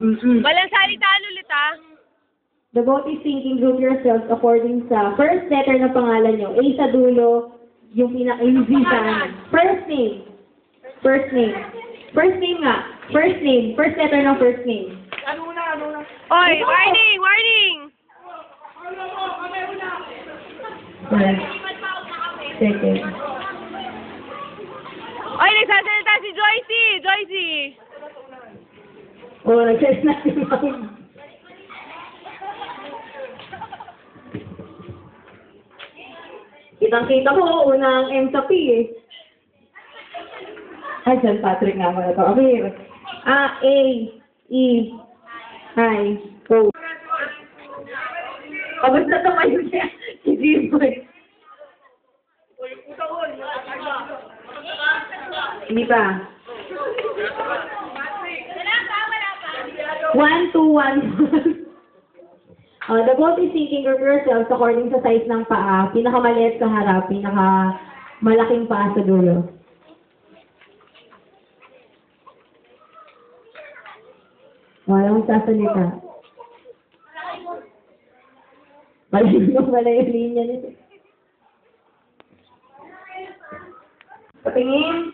Walang salitaan ulit, ah. The vote is thinking, group yourselves according sa first letter ng pangalan nyo. A sa dulo, yung pinaka-easy sa amin. First name. First name. First name nga. First name. First letter ng first name. Oy, warning, warning! First. Second. Oy, nagsasalita si Joycey! Joycey! Oh, nag-search na si Ma'am. Kitang-kita ko, unang M sa P eh. Ay, San Patrick nga mo na ito. Okay. A, E, I, O. Pagod na ito kayo siya. Si Jimboy. Hindi pa. 1, 2, 1. The vote is thinking of yourselves according sa size ng paa. Pinakamaliit sa harap, pinakamalaking paa sa dulo. Walang sasalita. Malayo yung linya nito. Patingin.